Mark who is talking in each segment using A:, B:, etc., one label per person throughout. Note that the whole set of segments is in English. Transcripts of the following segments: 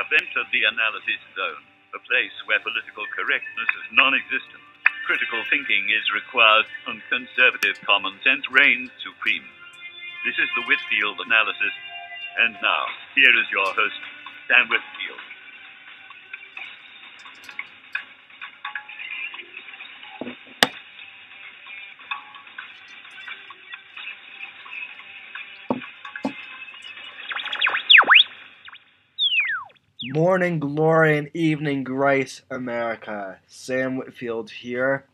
A: have entered the analysis zone, a place where political correctness is non-existent. Critical thinking is required, and conservative common sense reigns supreme. This is the Whitfield analysis, and now, here is your host, Sam Whitfield.
B: Morning glory and evening grace, America. Sam Whitfield here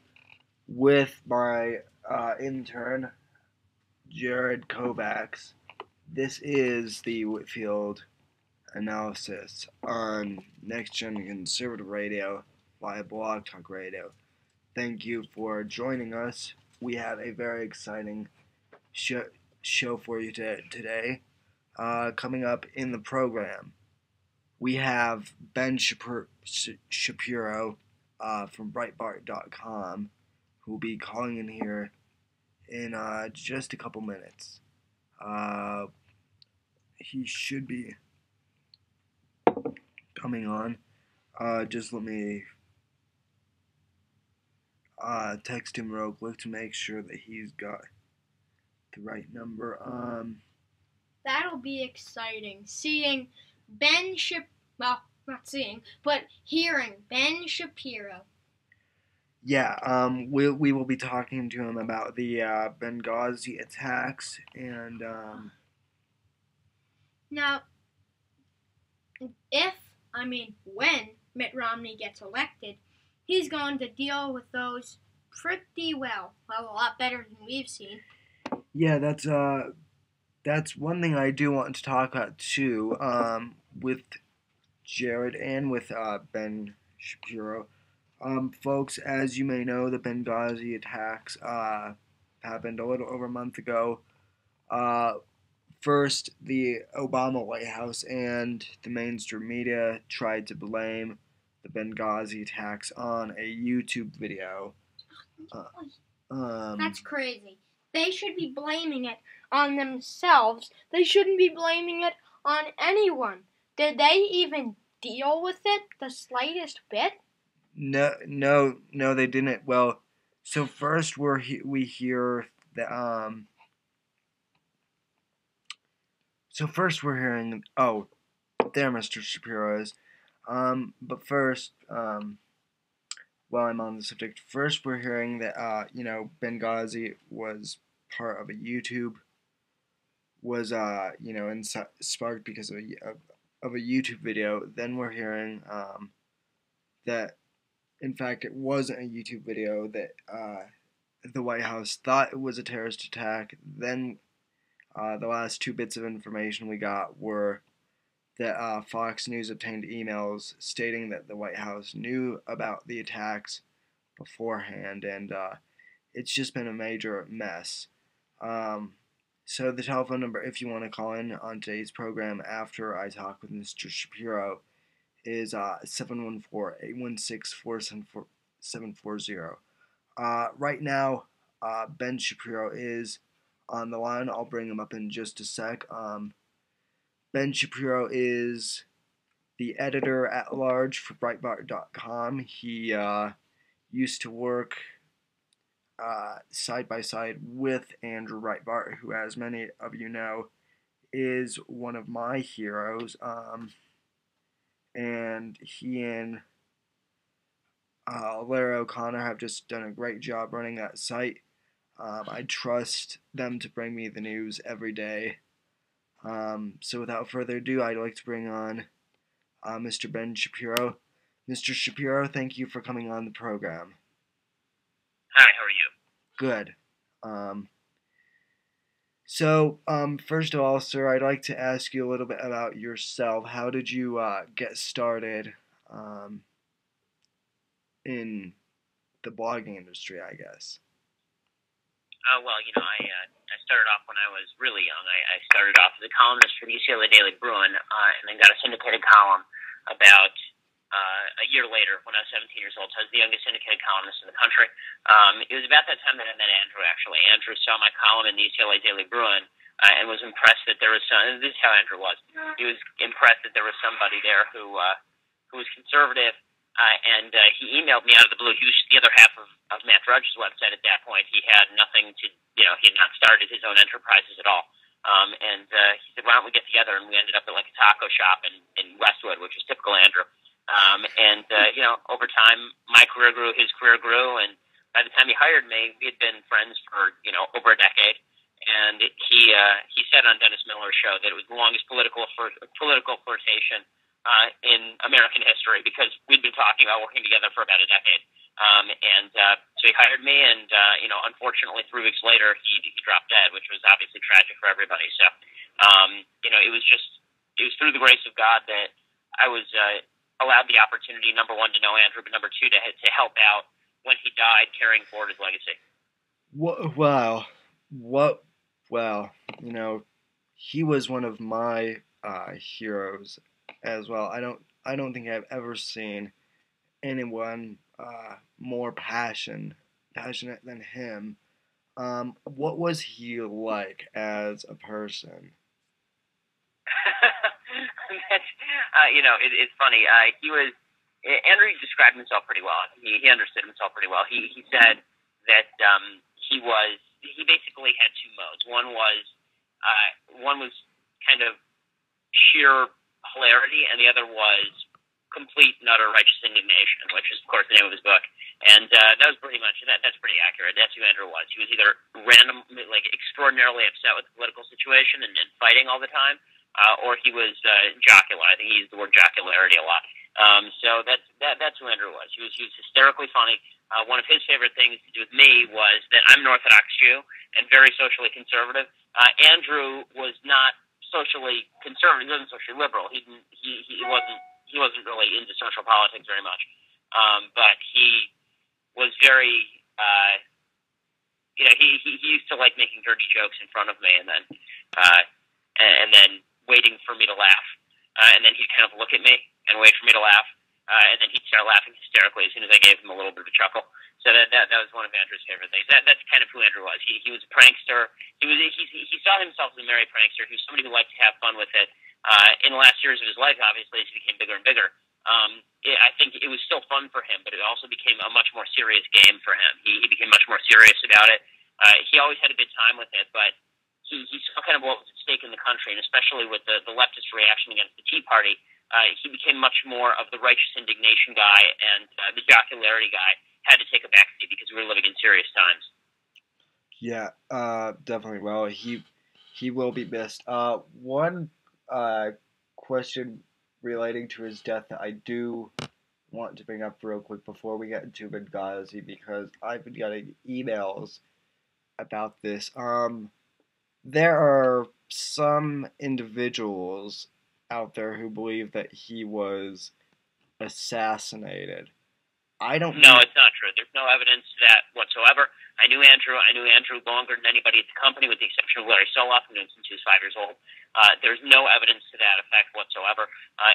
B: with my intern, Jared Kovacs. This is the Whitfield analysis on Next Gen Conservative Radio via Blog Talk Radio. Thank you for joining us. We have a very exciting show for you today. Coming up in the program, we have Ben Shapiro from Breitbart.com, who will be calling in here in just a couple minutes. He should be coming on. Just let me text him real quick to make sure that he's got the right number.
C: That'll be exciting. Hearing Ben Shapiro.
B: Yeah, we will be talking to him about the Benghazi attacks and
C: Now, when Mitt Romney gets elected, he's going to deal with those pretty well. Well, a lot better than we've seen.
B: Yeah, that's one thing I do want to talk about too, with Jared and with Ben Shapiro. Folks, as you may know, the Benghazi attacks happened a little over a month ago. First, the Obama White House and the mainstream media tried to blame the Benghazi attacks on a YouTube video.
C: That's crazy. They should be blaming it on themselves. They shouldn't be blaming it on anyone. Did they even deal with it the slightest bit?
B: No, they didn't. Well, so first we hear that So first we're hearing, oh, there Mr. Shapiro is. But first, while I'm on the subject, first we're hearing that, Benghazi was part of a YouTube, sparked because of a YouTube video. Then we're hearing, that, in fact, it wasn't a YouTube video, that, the White House thought it was a terrorist attack. Then, the last two bits of information we got were that Fox News obtained emails stating that the White House knew about the attacks beforehand, and it's just been a major mess. So the telephone number, if you want to call in on today's program after I talk with Mr. Shapiro, is 714-816-4740. Right now, Ben Shapiro is on the line. I'll bring him up in just a sec. Ben Shapiro is the editor-at-large for Breitbart.com. He used to work side by side with Andrew Breitbart, who, as many of you know, is one of my heroes. And he and Larry O'Connor have just done a great job running that site. I trust them to bring me the news every day. So without further ado, I'd like to bring on Mr. Ben Shapiro. Mr. Shapiro, thank you for coming on the program.
D: Hi, how are you?
B: Good. So, first of all, sir, I'd like to ask you a little bit about yourself. How did you get started in the blogging industry, I guess?
D: Well, I started off when I was really young. I started off as a columnist for the UCLA Daily Bruin, and then got a syndicated column about a year later when I was 17 years old. So I was the youngest syndicated columnist in the country. It was about that time that I met Andrew, actually. Andrew saw my column in the UCLA Daily Bruin, and was impressed that there was some. This is how Andrew was. He was impressed that there was somebody there who was conservative, and he emailed me out of the blue. He was the other half of Matt Drudge's website at that point. He had nothing to, he had not started his own enterprises at all. And he said, "Why don't we get together?" And we ended up at like a taco shop in Westwood, which is typical Andrew. Over time, my career grew, his career grew, and by the time he hired me, we had been friends for over a decade. And he said on Dennis Miller's show that it was the longest political flirtation in American history, because we'd been talking about working together for about a decade. So he hired me, and unfortunately, 3 weeks later, he dropped dead, which was obviously tragic for everybody. So, it was through the grace of God that I was allowed the opportunity, number one, to know Andrew, but number two, to help out when he died, carrying forward his legacy.
B: Wow. Wow. He was one of my heroes as well. I don't think I've ever seen anyone more passionate than him. What was he like as a person?
D: It's funny. Andrew described himself pretty well. He understood himself pretty well. He said that he basically had two modes. One was kind of sheer hilarity, and the other was complete and utter righteous indignation, which is, of course, the name of his book. And that was pretty much that. That's pretty accurate. That's who Andrew was. He was either extraordinarily upset with the political situation and fighting all the time, or he was jocular. I think he used the word jocularity a lot. So that's who Andrew was. He was hysterically funny. One of his favorite things to do with me was that I'm an Orthodox Jew and very socially conservative. Andrew was not socially conservative. He wasn't socially liberal. He wasn't really into social politics very much. But he was very, he used to like making dirty jokes in front of me, and then waiting for me to laugh. And then he'd kind of look at me and wait for me to laugh. And then he'd start laughing hysterically as soon as I gave him a little bit of a chuckle. So that was one of Andrew's favorite things. That's kind of who Andrew was. He was a prankster. He saw himself as a merry prankster. He was somebody who liked to have fun with it. In the last years of his life, obviously, as he became bigger and bigger, I think it was still fun for him, but it also became a much more serious game for him. He became much more serious about it. He always had a good time with it, but he saw kind of what was at stake in the country, and especially with the leftist reaction against the Tea Party, he became much more of the righteous indignation guy, and the jocularity guy had to take a backseat because we were living in serious times.
B: Yeah, definitely. Well, he will be missed. One question relating to his death that I do want to bring up real quick before we get into Benghazi, because I've been getting emails about this. There are some individuals out there who believe that he was assassinated.
D: No, it's not true. There's no evidence to that whatsoever. I knew Andrew longer than anybody at the company, with the exception of Larry Soloff, who knew him since he was 5 years old. There's no evidence to that effect whatsoever.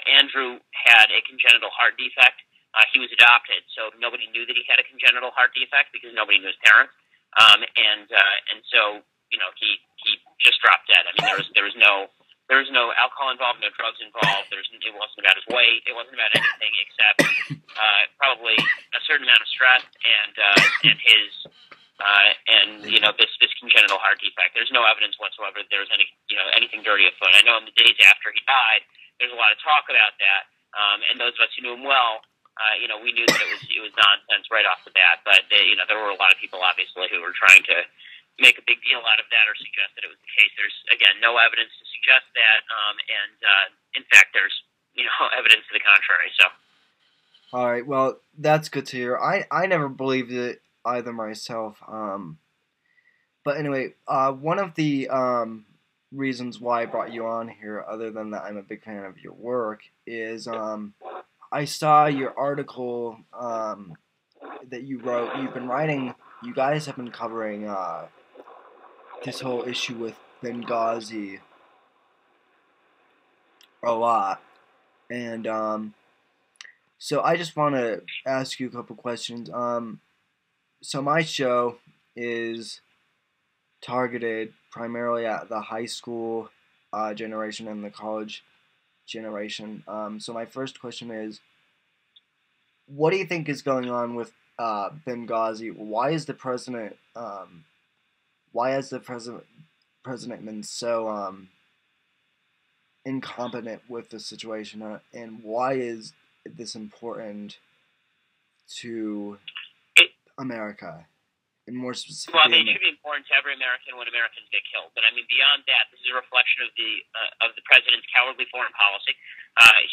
D: Andrew had a congenital heart defect. He was adopted, so nobody knew that he had a congenital heart defect because nobody knew his parents. And so he just dropped dead. I mean, there was no alcohol involved, no drugs involved. It wasn't about his weight. It wasn't about anything except probably a certain amount of stress and this congenital heart defect. There's no evidence whatsoever that there was anything dirty afoot. I know in the days after he died, there's a lot of talk about that, and those of us who knew him well, we knew that it was nonsense right off the bat. But there were a lot of people obviously who were trying to make a big deal out of that or suggest that it was the case. There's again no evidence to suggest that, and in fact, there's evidence to the contrary. So.
B: All right, well, that's good to hear. I never believed it either myself. But anyway, one of the reasons why I brought you on here, other than that I'm a big fan of your work, is I saw your article that you wrote. You've been writing. You guys have been covering this whole issue with Benghazi a lot, and so I just want to ask you a couple questions. So my show is targeted primarily at the high school generation and the college generation. So my first question is, what do you think is going on with Benghazi? Why is the president? Why has the president been so incompetent with the situation, and why is this important to America? And more specifically,
D: well, I mean, it should be important to every American when Americans get killed. But I mean, beyond that, this is a reflection of the president's cowardly foreign policy.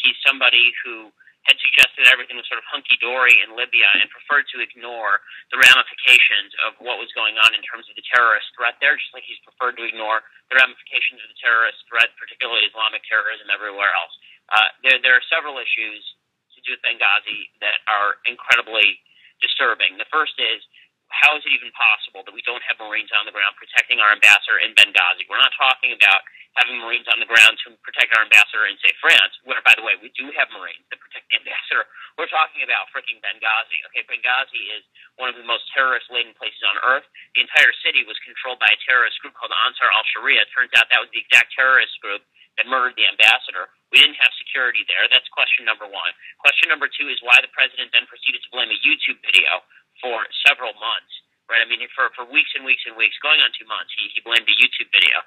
D: He's somebody who had suggested that everything was sort of hunky-dory in Libya and preferred to ignore the ramifications of what was going on in terms of the terrorist threat there, just like he's preferred to ignore the ramifications of the terrorist threat, particularly Islamic terrorism everywhere else. There are several issues to do with Benghazi that are incredibly disturbing. The first is, how is it even possible that we don't have Marines on the ground protecting our ambassador in Benghazi? We're not talking about having Marines on the ground to protect our ambassador in, say, France, where, by the way, we do have Marines that protect the ambassador. We're talking about freaking Benghazi. Okay, Benghazi is one of the most terrorist-laden places on earth. The entire city was controlled by a terrorist group called Ansar al-Sharia. It turns out that was the exact terrorist group that murdered the ambassador. We didn't have security there. That's question number one. Question number two is why the president then proceeded to blame a YouTube video for several months, right? I mean, for weeks and weeks and weeks, going on 2 months, he blamed a YouTube video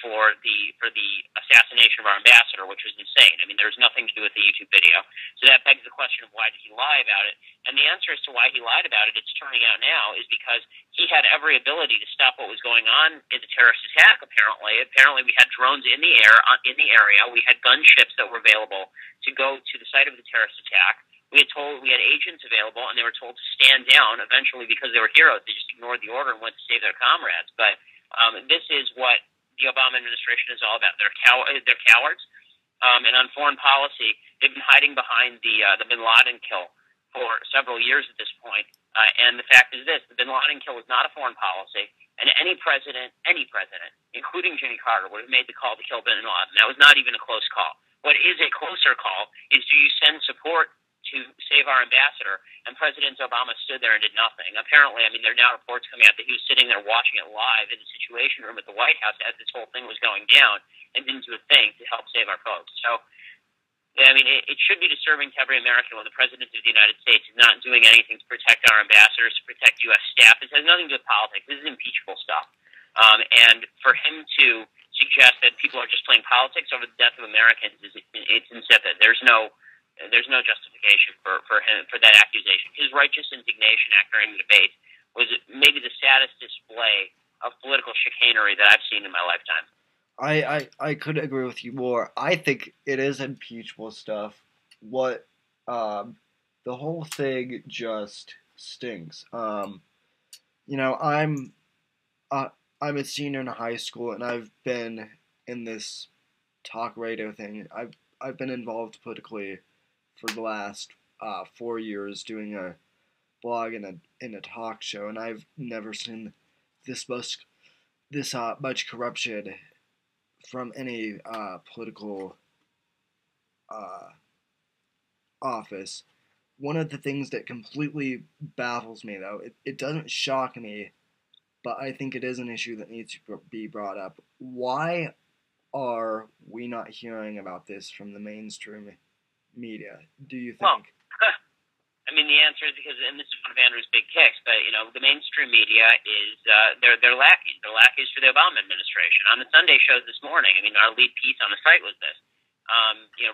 D: for the assassination of our ambassador, which was insane. I mean, there's nothing to do with the YouTube video. So that begs the question of why did he lie about it? And the answer as to why he lied about it, it's turning out now, is because he had every ability to stop what was going on in the terrorist attack, apparently. Apparently, we had drones in the air, in the area. We had gunships that were available to go to the site of the terrorist attack. We had agents available, and they were told to stand down eventually because they were heroes. They just ignored the order and went to save their comrades. But this is what the Obama administration is all about. They're cowards. And on foreign policy, they've been hiding behind the Bin Laden kill for several years at this point. And the fact is this: the Bin Laden kill was not a foreign policy, and any president, including Jimmy Carter, would have made the call to kill Bin Laden. That was not even a close call. What is a closer call is, do you send support to save our ambassador? And President Obama stood there and did nothing. Apparently, I mean, there are now reports coming out that he was sitting there watching it live in the Situation Room at the White House as this whole thing was going down and didn't do a thing to help save our folks. So, I mean, it should be disturbing to every American when the President of the United States is not doing anything to protect our ambassadors, to protect U.S. staff. This has nothing to do with politics. This is impeachable stuff. And for him to suggest that people are just playing politics over the death of Americans, it's insipid. There's no justification for him for that accusation. His righteous indignation during the debate was maybe the saddest display of political chicanery that I've seen in my lifetime.
B: I could agree with you more. I think it is impeachable stuff. The whole thing just stinks. You know, I'm a senior in high school, and I've been in this talk radio thing. I've been involved politically for the last 4 years, doing a blog and a talk show, and I've never seen this much corruption from any political office. One of the things that completely baffles me, though, it doesn't shock me, but I think it is an issue that needs to be brought up. Why are we not hearing about this from the mainstream media, do you think?
D: Well, I mean, the answer is because, and this is one of Andrew's big kicks, but, you know, the mainstream media is, they're lackeys. They're lackeys for the Obama administration. On the Sunday shows this morning, I mean, our lead piece on the site was this,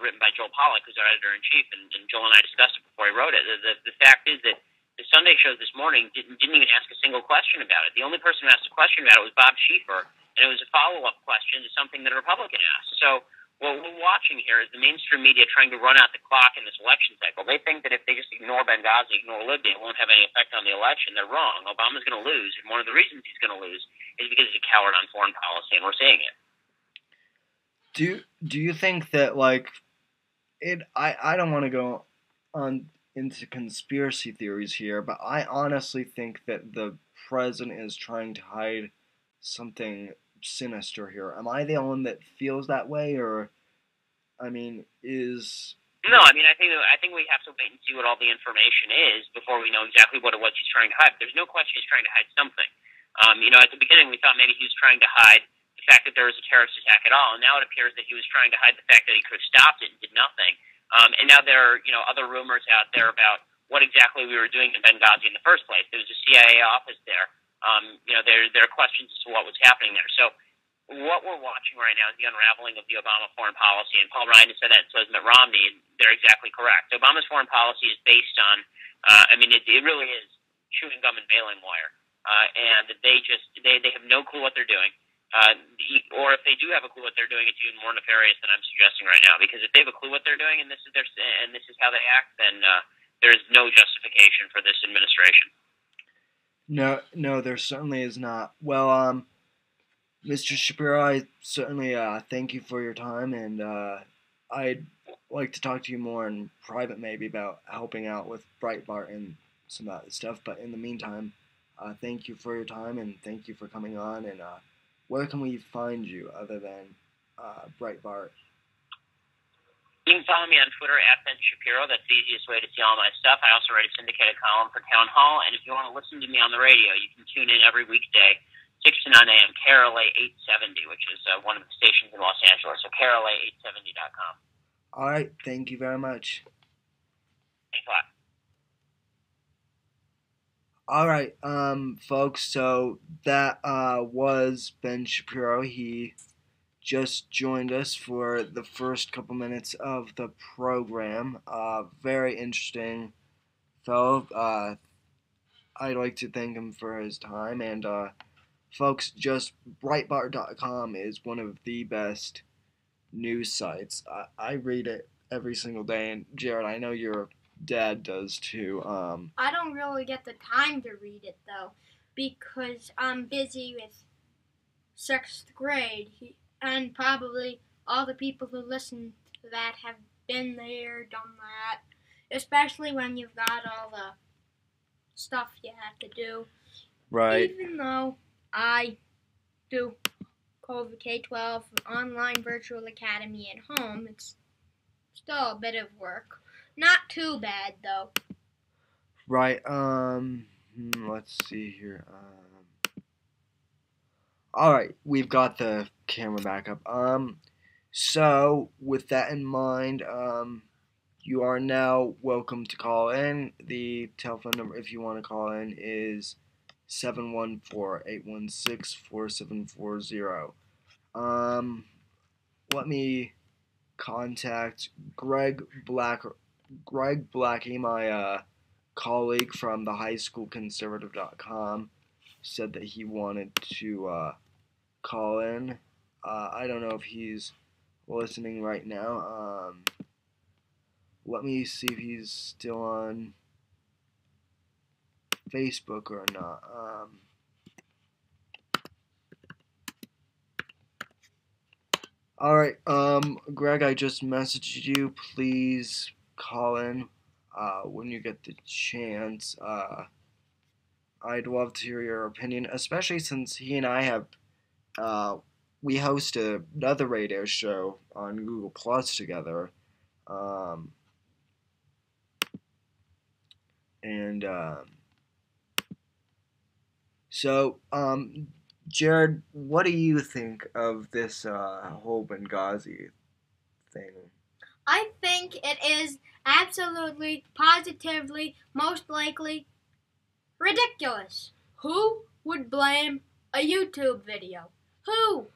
D: written by Joel Pollack, who's our editor-in-chief, and Joel and I discussed it before he wrote it. The fact is that the Sunday shows this morning didn't even ask a single question about it. The only person who asked a question about it was Bob Schieffer, and it was a follow-up question to something that a Republican asked. So what we're watching here is the mainstream media trying to run out the clock in this election cycle. They think that if they just ignore Benghazi, ignore Libya, it won't have any effect on the election. They're wrong. Obama's going to lose, and one of the reasons he's going to lose is because he's a coward on foreign policy, and we're seeing it.
B: Do you think that, like, I don't want to go on into conspiracy theories here, but I honestly think that the president is trying to hide something sinister here. Am I the only one that feels that way, or, I mean,
D: No, I mean, I think we have to wait and see what all the information is before we know exactly what it was he's trying to hide. There's no question he's trying to hide something. At the beginning we thought maybe he was trying to hide the fact that there was a terrorist attack at all, and now it appears that he was trying to hide the fact that he could have stopped it and did nothing. And now there are, other rumors out there about what exactly we were doing in Benghazi in the first place. There was a CIA office there. There are questions as to what was happening there. So what we're watching right now is the unraveling of the Obama foreign policy, and Paul Ryan has said that, and so has Mitt Romney, and they're exactly correct. Obama's foreign policy is based on, it really is chewing gum and bailing wire, and they have no clue what they're doing. Or if they do have a clue what they're doing, it's even more nefarious than I'm suggesting right now. Because if they have a clue what they're doing and this is how they act, then there is no justification for this administration.
B: No, there certainly is not. Well, Mr. Shapiro, I certainly thank you for your time, and I'd like to talk to you more in private, maybe about helping out with Breitbart and some of that stuff. But in the meantime, thank you for your time, and thank you for coming on. And where can we find you other than Breitbart?
D: You can follow me on Twitter @Ben Shapiro. That's the easiest way to see all my stuff. I also write a syndicated column for Town Hall, and if you want to listen to me on the radio, you can tune in every weekday, 6 to 9 a.m., KRLA 870, which is one of the stations in Los Angeles, so KRLA870.com.
B: All right, thank you very much.
D: Thanks a lot.
B: All right, folks, so that was Ben Shapiro. He just joined us for the first couple minutes of the program. Very interesting fellow. I'd like to thank him for his time. And folks, just Breitbart.com is one of the best news sites. I read it every single day. And Jared, I know your dad does too.
C: I don't really get the time to read it though, because I'm busy with 6th grade. And probably all the people who listen to that have been there, done that. Especially when you've got all the stuff you have to do.
B: Right.
C: Even though I do COVID K-12 online virtual academy at home, it's still a bit of work. Not too bad though.
B: Right. Let's see here. Alright, we've got the camera back up. So, with that in mind, you are now welcome to call in. The telephone number, if you want to call in, is 714-816-4740. Let me contact Greg Blackie, my colleague from the highschoolconservative.com, said that he wanted to call in. I don't know if he's listening right now. Let me see if he's still on Facebook or not. Alright, Greg, I just messaged you. Please call in when you get the chance. I'd love to hear your opinion, especially since he and I have, we host another radio show on Google Plus together. So, Jared, what do you think of this whole Benghazi thing?
C: I think it is absolutely, positively, most likely ridiculous. Who would blame a YouTube video? Who?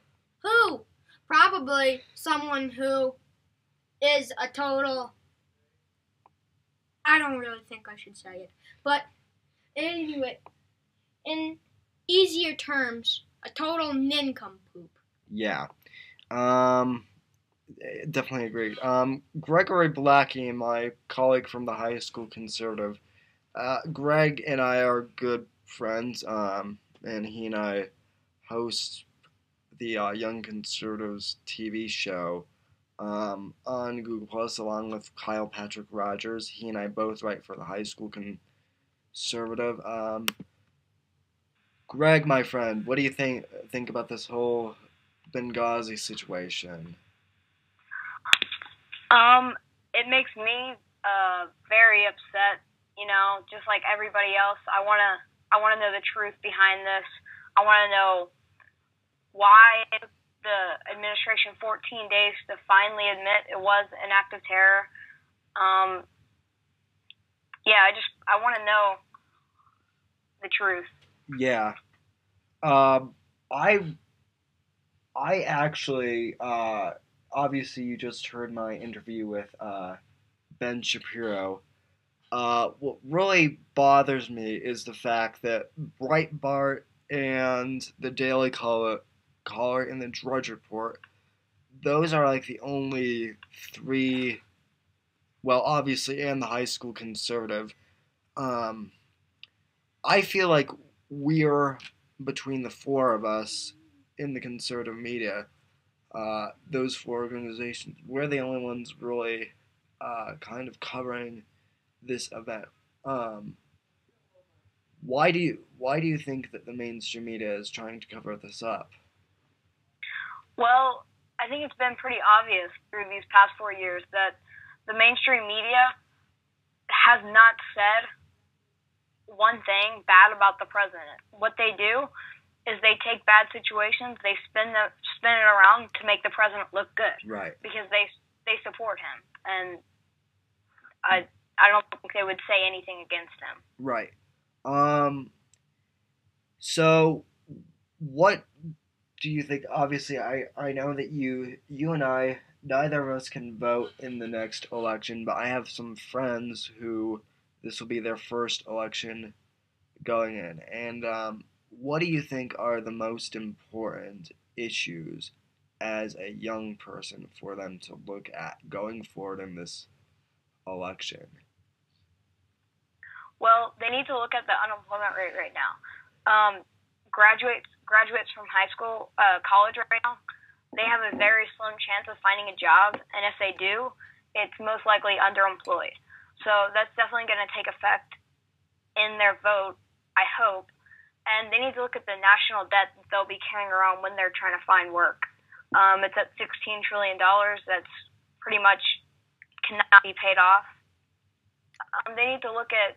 C: Probably someone who is a total... I don't really think I should say it. But anyway, in easier terms, a total nincompoop.
B: Yeah. Definitely agree. Gregory Blackie, my colleague from the High School Conservative, Greg and I are good friends, and he and I host the Young Conservatives TV show on Google Plus, along with Kyle Patrick Rogers. He and I both write for the High School Conservative. Greg, my friend, what do you think about this whole Benghazi situation?
E: It makes me very upset. You know, just like everybody else, I wanna know the truth behind this. I want to know why the administration 14 days to finally admit it was an act of terror. I want to know the truth.
B: Yeah. I actually, obviously you just heard my interview with Ben Shapiro. What really bothers me is the fact that Breitbart and the Daily Caller and the Drudge Report, those are like the only three, well, obviously, and the High School Conservative. I feel like we're, between the four of us in the conservative media, those four organizations, we're the only ones really kind of covering this event. Why do you think that the mainstream media is trying to cover this up?
E: Well, I think it's been pretty obvious through these past 4 years that the mainstream media has not said one thing bad about the president. What they do is they take bad situations, they spin it around to make the president look good.
B: Right.
E: Because they support him, and I don't think they would say anything against him.
B: Right. So what do you think? Obviously, I know that you and I, neither of us can vote in the next election, but I have some friends who this will be their first election going in. And what do you think are the most important issues as a young person for them to look at going forward in this election?
E: Well, they need to look at the unemployment rate right now. Graduates from high school, college right now, they have a very slim chance of finding a job, and if they do, it's most likely underemployed. So that's definitely going to take effect in their vote, I hope. And they need to look at the national debt that they'll be carrying around when they're trying to find work. It's at $16 trillion. That's pretty much cannot be paid off. They need to look at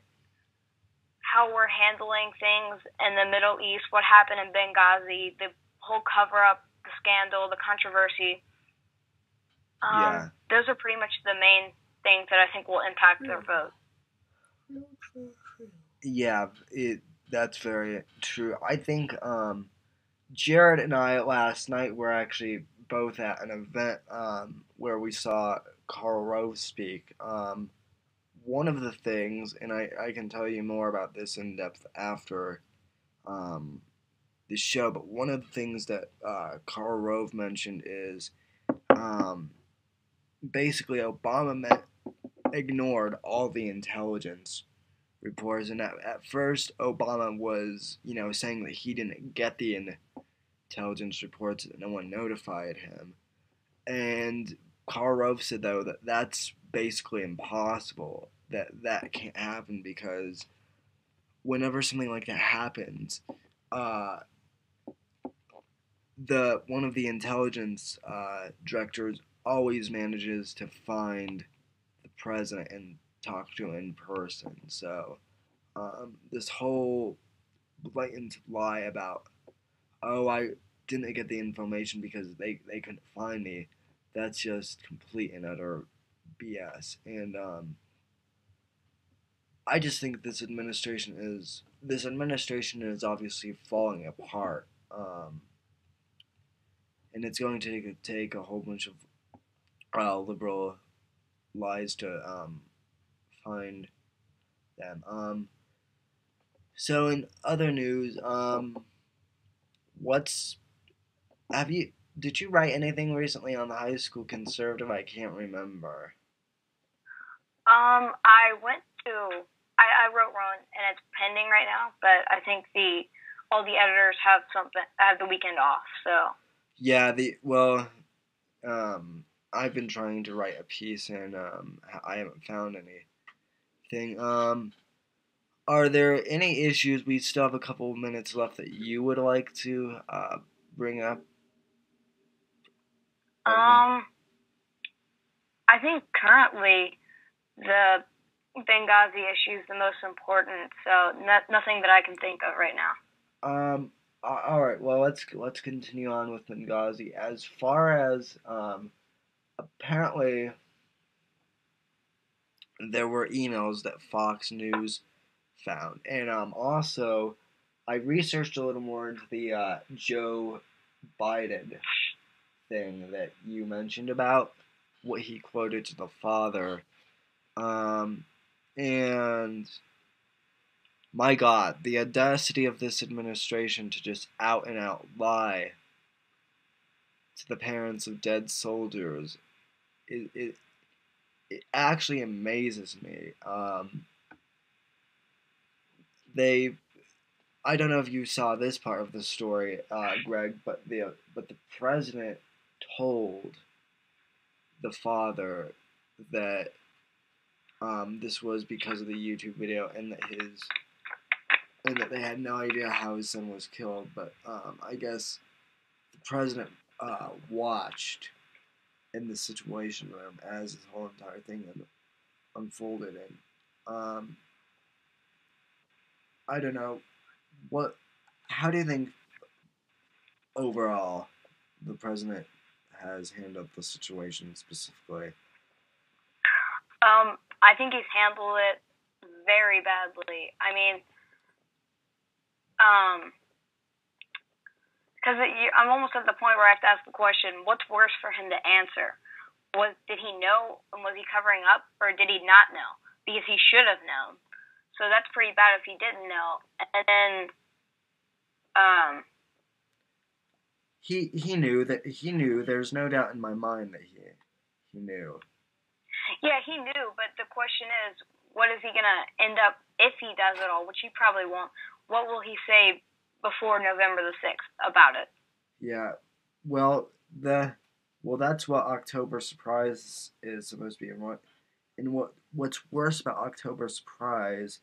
E: how we're handling things in the Middle East, what happened in Benghazi, the whole cover-up, the scandal, the controversy. Those are pretty much the main things that I think will impact their vote.
B: Yeah, that's very true. I think Jared and I last night were actually both at an event where we saw Karl Rove speak. One of the things, and I can tell you more about this in depth after the show, but one of the things that Karl Rove mentioned is basically Obama ignored all the intelligence reports, and at first Obama was, saying that he didn't get the intelligence reports, that no one notified him. And Karl Rove said, though, that that's basically impossible, that can't happen, because whenever something like that happens, one of the intelligence directors always manages to find the president and talk to him in person. So this whole blatant lie about, I didn't get the information because they couldn't find me, that's just complete and utter BS. And I just think this administration is obviously falling apart, and it's going to take a whole bunch of liberal lies to find them. So in other news, did you write anything recently on the High School Conservative? I can't remember.
E: I wrote one, and it's pending right now, but I think all the editors have the weekend off, so.
B: Yeah, I've been trying to write a piece, and I haven't found anything. Are there any issues, we still have a couple of minutes left, that you would like to bring up?
E: I think currently the Benghazi issue is the most important, so nothing that I can think of right now.
B: All right. Well, let's continue on with Benghazi. As far as apparently there were emails that Fox News found, and also I researched a little more into the Joe Biden thing that you mentioned about what he quoted to the father, and my God, the audacity of this administration to just out and out lie to the parents of dead soldiers, it actually amazes me. They, I don't know if you saw this part of the story, Greg, but the president told the father that this was because of the YouTube video, and that they had no idea how his son was killed. But I guess the president watched in the Situation Room as this whole entire thing unfolded, and I don't know what. How do you think overall the president has handled the situation specifically?
E: I think he's handled it very badly. I mean, because I'm almost at the point where I have to ask the question: what's worse for him to answer? Did he know, and was he covering up, or did he not know? Because he should have known. So that's pretty bad if he didn't know. And then,
B: he knew that he knew. There's no doubt in my mind that he knew.
E: Yeah, he knew, but the question is, what is he gonna end up if he does it all? Which he probably won't. What will he say before November the 6th about it?
B: Yeah, well, that's what October Surprise is supposed to be, and what's worse about October Surprise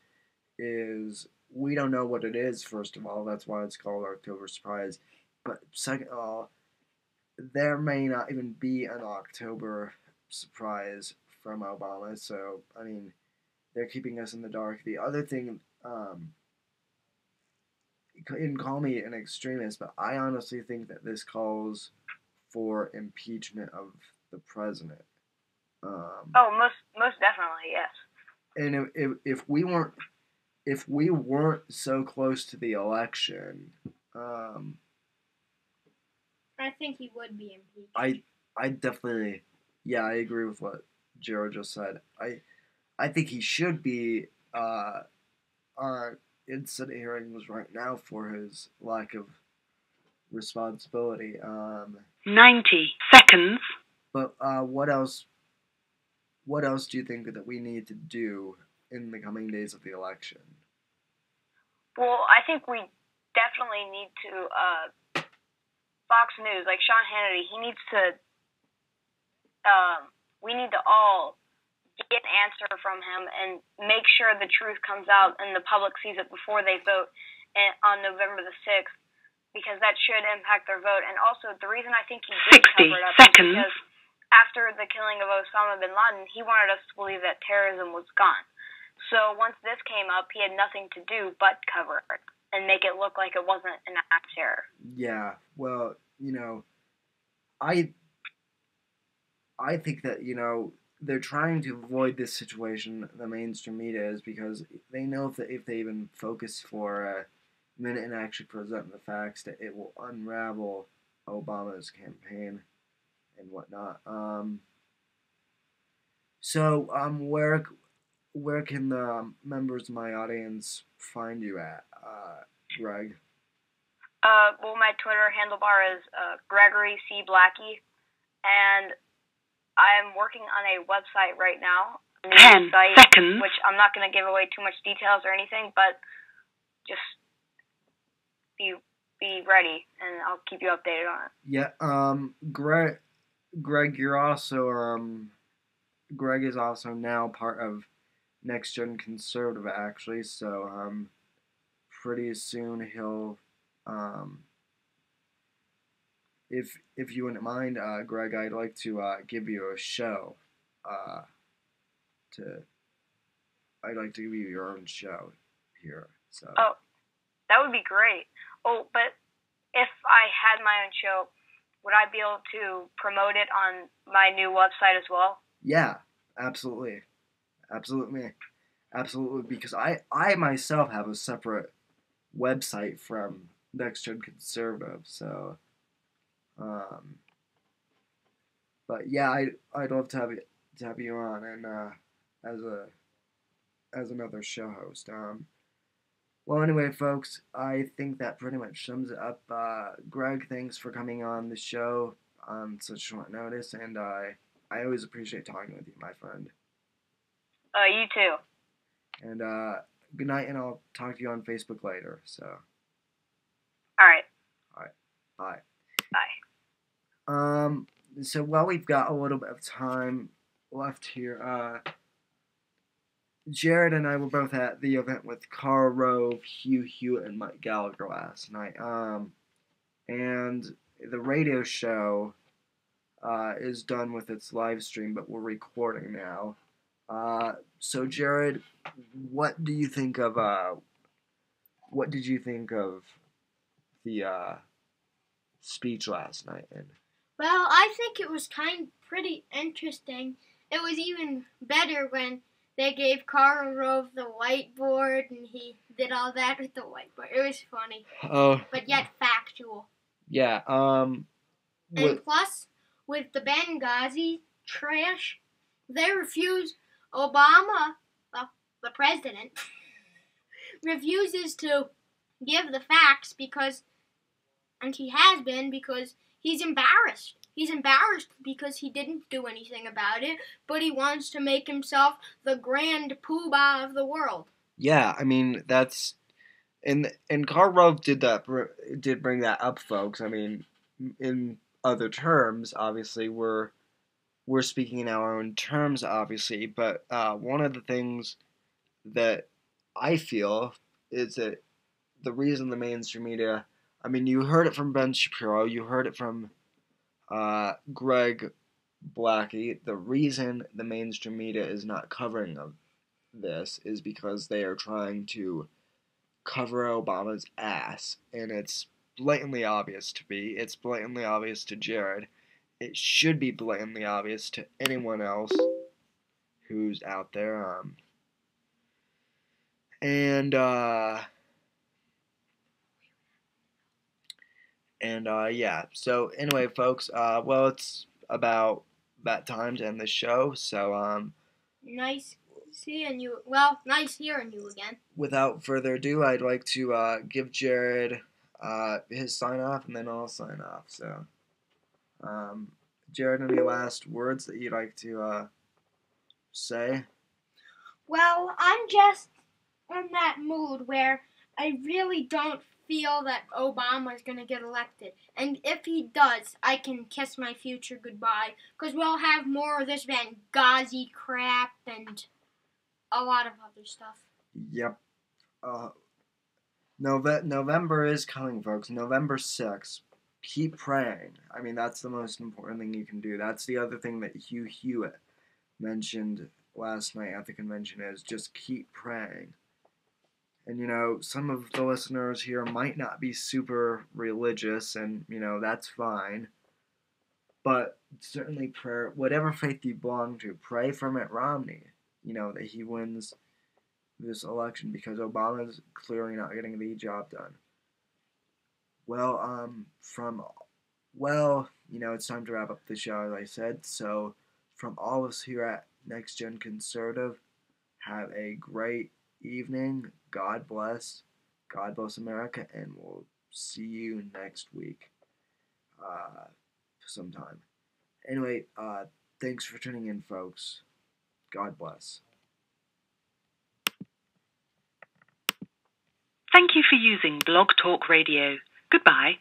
B: is we don't know what it is. First of all, that's why it's called October Surprise. But second of all, there may not even be an October Surprise from Obama. So I mean, they're keeping us in the dark. The other thing, you can call me an extremist, but I honestly think that this calls for impeachment of the president.
E: Most definitely, yes.
B: And if we weren't so close to the election,
C: I think he would be impeached.
B: I definitely, yeah, I agree with what Jared just said. I think he should be in Senate hearings right now for his lack of responsibility.
F: 90 seconds.
B: But what else? What else do you think that we need to do in the coming days of the election?
E: Well, I think we definitely need to Fox News, like Sean Hannity, he needs to. We need to all get an answer from him and make sure the truth comes out and the public sees it before they vote on November the 6th, because that should impact their vote. And also, the reason I think he did cover it up is because after the killing of Osama bin Laden, he wanted us to believe that terrorism was gone. So once this came up, he had nothing to do but cover it and make it look like it wasn't an act of terror.
B: Yeah, well, I think that, they're trying to avoid this situation, the mainstream media is, because they know if they even focus for a minute and actually present the facts, that it will unravel Obama's campaign and whatnot. So where can the members of my audience find you at, Greg?
E: Well, my Twitter handlebar is Gregory C. Blackie, and I'm working on a website right now.
F: 10 seconds.
E: Which I'm not going to give away too much details or anything, but just be ready, and I'll keep you updated on it.
B: Yeah. Greg, you're also Greg is also now part of Next Gen Conservative, actually. So pretty soon he'll if you wouldn't mind, Greg, I'd like to give you a show. I'd like to give you your own show here. So.
E: Oh, that would be great. Oh, but if I had my own show, would I be able to promote it on my new website as well?
B: Yeah, absolutely. Absolutely, because I myself have a separate website from Next Gen Conservative, so but yeah, I'd love to have you on and as another show host. Well, anyway, folks, I think that pretty much sums it up. Greg, thanks for coming on the show on such short notice, and I always appreciate talking with you, my friend.
E: You too.
B: And good night, and I'll talk to you on Facebook later. So.
E: All right.
B: Bye.
E: Bye.
B: So while we've got a little bit of time left here, Jared and I were both at the event with Carl Rove, Hugh Hewitt, and Mike Gallagher last night. And the radio show is done with its live stream, but we're recording now. So Jared, what do you think of what did you think of the speech last night?
C: Well, I think it was pretty interesting. It was even better when they gave Karl Rove the whiteboard and he did all that with the whiteboard. It was funny.
B: Oh.
C: But yet factual.
B: Yeah.
C: And plus, with the Benghazi trash, they refuse Obama, well, the president, refuses to give the facts because he has been because he's embarrassed. He's embarrassed because he didn't do anything about it, but he wants to make himself the grand poobah of the world.
B: Yeah, I mean, that's... And Karl Rove did bring that up, folks. I mean, in other terms, obviously, we're speaking in our own terms, obviously, but one of the things that I feel is that the reason the mainstream media... I mean, you heard it from Ben Shapiro, you heard it from Greg Blackie. The reason the mainstream media is not covering of this is because they are trying to cover Obama's ass, and it's blatantly obvious to me. It's blatantly obvious to Jared. It should be blatantly obvious to anyone else who's out there. Yeah. So anyway, folks. Well, it's about that time to end the show. So
C: nice seeing you. Well, nice hearing you again.
B: Without further ado, I'd like to give Jared his sign off, and then I'll sign off. So, Jared, any last words that you'd like to say?
C: Well, I'm just in that mood where I really don't feel that Obama's going to get elected. And if he does, I can kiss my future goodbye, because we'll have more of this Benghazi crap and a lot of other stuff.
B: Yep. November is coming, folks. November 6th. Keep praying. I mean, that's the most important thing you can do. That's the other thing that Hugh Hewitt mentioned last night at the convention is just keep praying. And, you know, some of the listeners here might not be super religious, and, you know, that's fine. But certainly prayer, whatever faith you belong to, pray for Mitt Romney, you know, that he wins this election, because Obama's clearly not getting the job done. Well, you know, it's time to wrap up the show, as I said. So, from all of us here at Next Gen Conservative, have a great evening. God bless America, and we'll see you next week sometime. Anyway, thanks for tuning in, folks. God bless.
F: Thank you for using Blog Talk Radio. Goodbye.